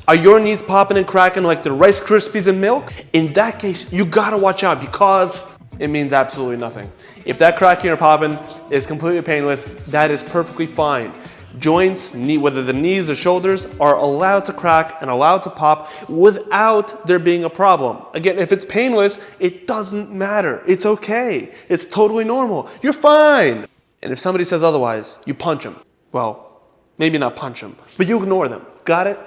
Are your knees popping and cracking like the Rice Krispies in milk? In that case, you gotta watch out because it means absolutely nothing. If that cracking or popping is completely painless, that is perfectly fine. Joints, whether the knees or shoulders, are allowed to crack and allowed to pop without there being a problem. Again, if it's painless, it doesn't matter. It's okay. It's totally normal. You're fine. And if somebody says otherwise, you punch them. Well, maybe not punch them, but you ignore them. Got it?